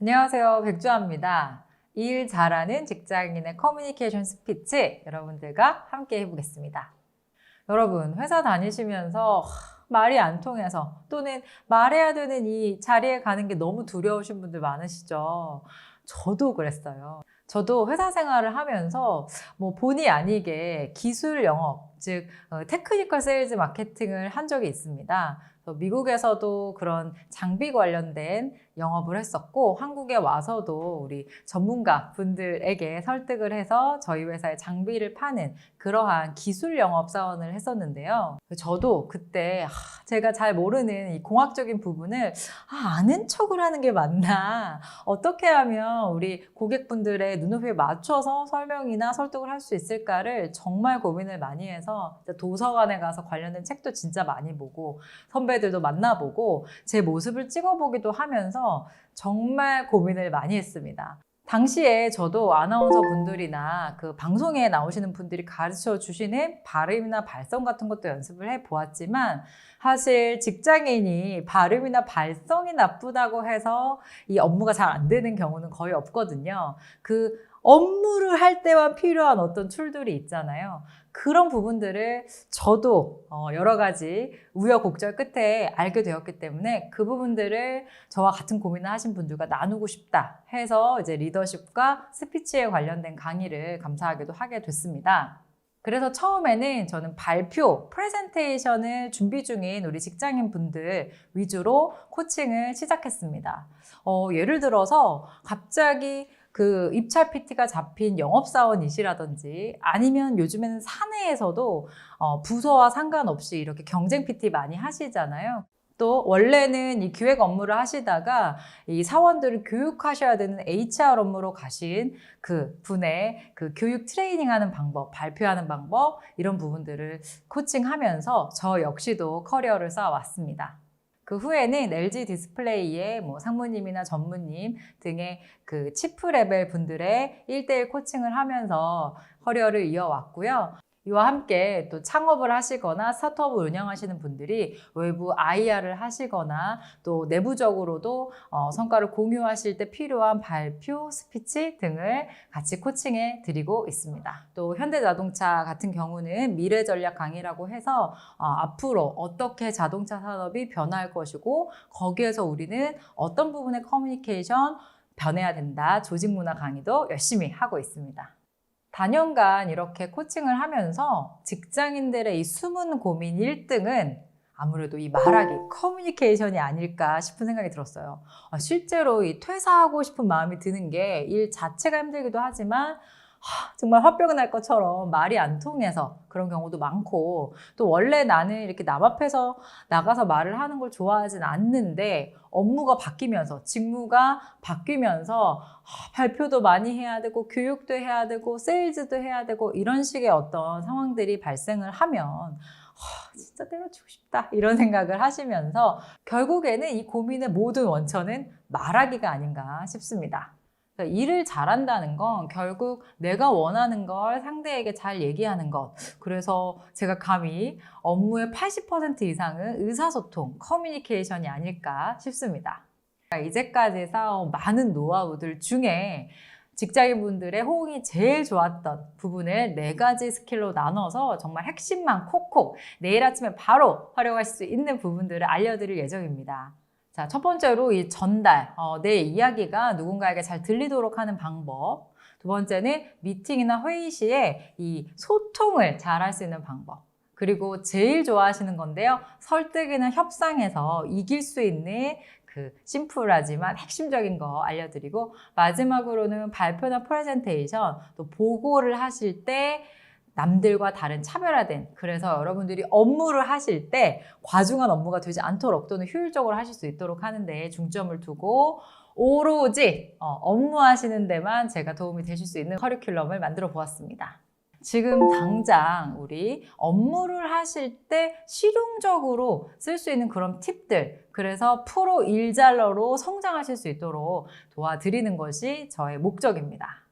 안녕하세요. 백주아입니다. 일 잘하는 직장인의 커뮤니케이션 스피치 여러분들과 함께 해보겠습니다. 여러분, 회사 다니시면서 말이 안 통해서 또는 말해야 되는 이 자리에 가는 게 너무 두려우신 분들 많으시죠? 저도 그랬어요. 저도 회사 생활을 하면서 본의 아니게 기술 영업, 즉 테크니컬 세일즈 마케팅을 한 적이 있습니다. 미국에서도 그런 장비 관련된 영업을 했었고, 한국에 와서도 우리 전문가 분들에게 설득을 해서 저희 회사에 장비를 파는 그러한 기술 영업 사원을 했었는데요. 저도 그때 제가 잘 모르는 이 공학적인 부분을 아는 척을 하는 게 맞나, 어떻게 하면 우리 고객분들의 눈높이에 맞춰서 설명이나 설득을 할 수 있을까를 정말 고민을 많이 해서 도서관에 가서 관련된 책도 진짜 많이 보고 선배들도 만나보고 제 모습을 찍어보기도 하면서 정말 고민을 많이 했습니다. 당시에 저도 아나운서 분들이나 그 방송에 나오시는 분들이 가르쳐 주시는 발음이나 발성 같은 것도 연습을 해 보았지만, 사실 직장인이 발음이나 발성이 나쁘다고 해서 이 업무가 잘 안 되는 경우는 거의 없거든요. 그 업무를 할 때만 필요한 어떤 툴들이 있잖아요. 그런 부분들을 저도 여러 가지 우여곡절 끝에 알게 되었기 때문에 그 부분들을 저와 같은 고민을 하신 분들과 나누고 싶다 해서 이제 리더십과 스피치에 관련된 강의를 감사하게도 하게 됐습니다. 그래서 처음에는 저는 발표, 프레젠테이션을 준비 중인 우리 직장인 분들 위주로 코칭을 시작했습니다. 예를 들어서 갑자기 그 입찰 PT가 잡힌 영업사원이시라든지, 아니면 요즘에는 사내에서도 부서와 상관없이 이렇게 경쟁 PT 많이 하시잖아요. 또 원래는 이 기획 업무를 하시다가 이 사원들을 교육하셔야 되는 HR 업무로 가신 그 분의 그 교육 트레이닝하는 방법, 발표하는 방법, 이런 부분들을 코칭하면서 저 역시도 커리어를 쌓아왔습니다. 그 후에는 LG 디스플레이의 상무님이나 전무님 등의 그 치프 레벨 분들의 1대1 코칭을 하면서 커리어를 이어왔고요. 이와 함께 또 창업을 하시거나 스타트업을 운영하시는 분들이 외부 IR을 하시거나 또 내부적으로도 성과를 공유하실 때 필요한 발표, 스피치 등을 같이 코칭해 드리고 있습니다. 또 현대자동차 같은 경우는 미래 전략 강의라고 해서 앞으로 어떻게 자동차 산업이 변화할 것이고 거기에서 우리는 어떤 부분의 커뮤니케이션 변해야 된다, 조직 문화 강의도 열심히 하고 있습니다. 다년간 이렇게 코칭을 하면서 직장인들의 이 숨은 고민 1등은 아무래도 이 말하기, 커뮤니케이션이 아닐까 싶은 생각이 들었어요. 실제로 이 퇴사하고 싶은 마음이 드는 게 일 자체가 힘들기도 하지만 정말 화병이 날 것처럼 말이 안 통해서 그런 경우도 많고, 또 원래 나는 이렇게 남 앞에서 나가서 말을 하는 걸 좋아하진 않는데 업무가 바뀌면서, 직무가 바뀌면서 발표도 많이 해야 되고 교육도 해야 되고 세일즈도 해야 되고 이런 식의 어떤 상황들이 발생을 하면 진짜 때려치고 싶다 이런 생각을 하시면서 결국에는 이 고민의 모든 원천은 말하기가 아닌가 싶습니다. 일을 잘한다는 건 결국 내가 원하는 걸 상대에게 잘 얘기하는 것. 그래서 제가 감히 업무의 80% 이상은 의사소통, 커뮤니케이션이 아닐까 싶습니다. 이제까지 쌓아온 많은 노하우들 중에 직장인분들의 호응이 제일 좋았던 부분을 4가지 스킬로 나눠서 정말 핵심만 콕콕 내일 아침에 바로 활용할 수 있는 부분들을 알려드릴 예정입니다. 자, 첫 번째로 이 전달, 내 이야기가 누군가에게 잘 들리도록 하는 방법. 두 번째는 미팅이나 회의 시에 이 소통을 잘 할 수 있는 방법. 그리고 제일 좋아하시는 건데요, 설득이나 협상에서 이길 수 있는 그 심플하지만 핵심적인 거 알려드리고, 마지막으로는 발표나 프레젠테이션, 또 보고를 하실 때 남들과 다른 차별화된, 그래서 여러분들이 업무를 하실 때 과중한 업무가 되지 않도록 또는 효율적으로 하실 수 있도록 하는 데 중점을 두고 오로지 업무하시는 데만 제가 도움이 되실 수 있는 커리큘럼을 만들어 보았습니다. 지금 당장 우리 업무를 하실 때 실용적으로 쓸 수 있는 그런 팁들, 그래서 프로 일잘러로 성장하실 수 있도록 도와드리는 것이 저의 목적입니다.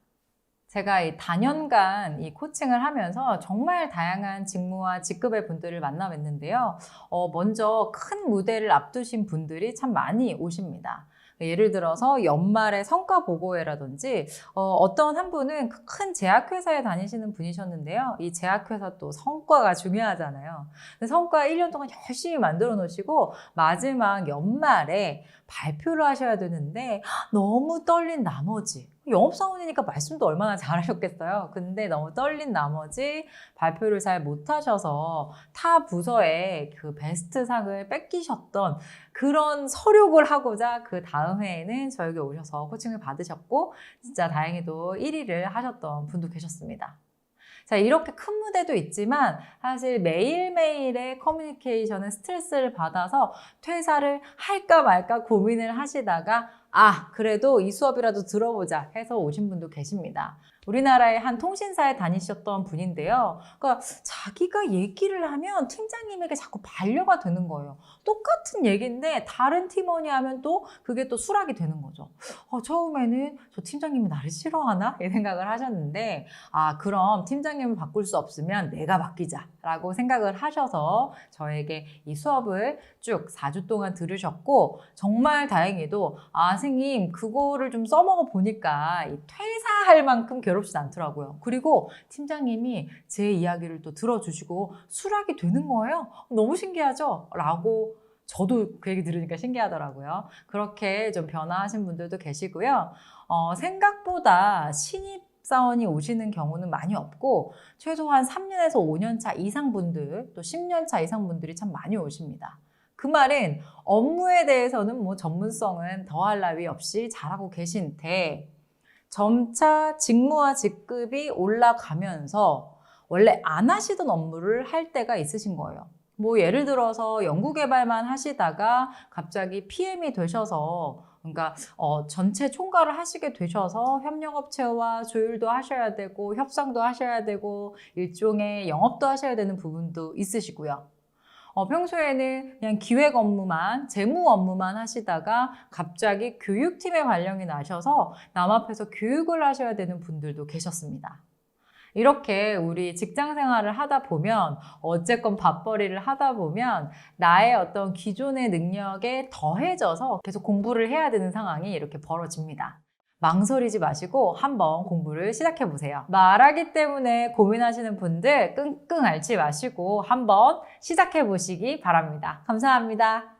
제가 이 다년간 이 코칭을 하면서 정말 다양한 직무와 직급의 분들을 만나 뵀는데요. 먼저 큰 무대를 앞두신 분들이 참 많이 오십니다. 예를 들어서 연말에 성과 보고회라든지 어떤 한 분은 큰 제약회사에 다니시는 분이셨는데요. 이 제약회사 또 성과가 중요하잖아요. 성과 1년 동안 열심히 만들어 놓으시고 마지막 연말에 발표를 하셔야 되는데 너무 떨린 나머지 영업사원이니까 말씀도 얼마나 잘하셨겠어요. 근데 너무 떨린 나머지 발표를 잘 못하셔서 타 부서에 그 베스트 상을 뺏기셨던 그런 서력을 하고자 그 다음 해에는 저에게 오셔서 코칭을 받으셨고 진짜 다행히도 1위를 하셨던 분도 계셨습니다. 자, 이렇게 큰 무대도 있지만 사실 매일매일의 커뮤니케이션은 스트레스를 받아서 퇴사를 할까 말까 고민을 하시다가 그래도 이 수업이라도 들어보자 해서 오신 분도 계십니다. 우리나라의 한 통신사에 다니셨던 분인데요. 그러니까 자기가 얘기를 하면 팀장님에게 자꾸 반려가 되는 거예요. 똑같은 얘기인데 다른 팀원이 하면 또 그게 또 수락이 되는 거죠. 처음에는 저 팀장님이 나를 싫어하나? 이 생각을 하셨는데 그럼 팀장님을 바꿀 수 없으면 내가 바뀌자 라고 생각을 하셔서 저에게 이 수업을 쭉 4주 동안 들으셨고 정말 다행히도 선생님 그거를 좀 써먹어 보니까 이 퇴사할 만큼 괴롭지 않더라고요. 그리고 팀장님이 제 이야기를 또 들어주시고 수락이 되는 거예요. 너무 신기하죠? 라고 저도 그 얘기 들으니까 신기하더라고요. 그렇게 좀 변화하신 분들도 계시고요. 생각보다 신입 사원이 오시는 경우는 많이 없고 최소한 3년에서 5년 차 이상 분들 또 10년 차 이상 분들이 참 많이 오십니다. 그 말은 업무에 대해서는 뭐 전문성은 더할 나위 없이 잘하고 계신데 점차 직무와 직급이 올라가면서 원래 안 하시던 업무를 할 때가 있으신 거예요. 뭐 예를 들어서 연구개발만 하시다가 갑자기 PM이 되셔서 그러니까 전체 총괄을 하시게 되셔서 협력업체와 조율도 하셔야 되고 협상도 하셔야 되고 일종의 영업도 하셔야 되는 부분도 있으시고요. 평소에는 그냥 기획 업무만, 재무 업무만 하시다가 갑자기 교육팀에 발령이 나셔서 남 앞에서 교육을 하셔야 되는 분들도 계셨습니다. 이렇게 우리 직장 생활을 하다 보면 어쨌건 밥벌이를 하다 보면 나의 어떤 기존의 능력에 더해져서 계속 공부를 해야 되는 상황이 이렇게 벌어집니다. 망설이지 마시고 한번 공부를 시작해 보세요. 말하기 때문에 고민하시는 분들 끙끙 앓지 마시고 한번 시작해 보시기 바랍니다. 감사합니다.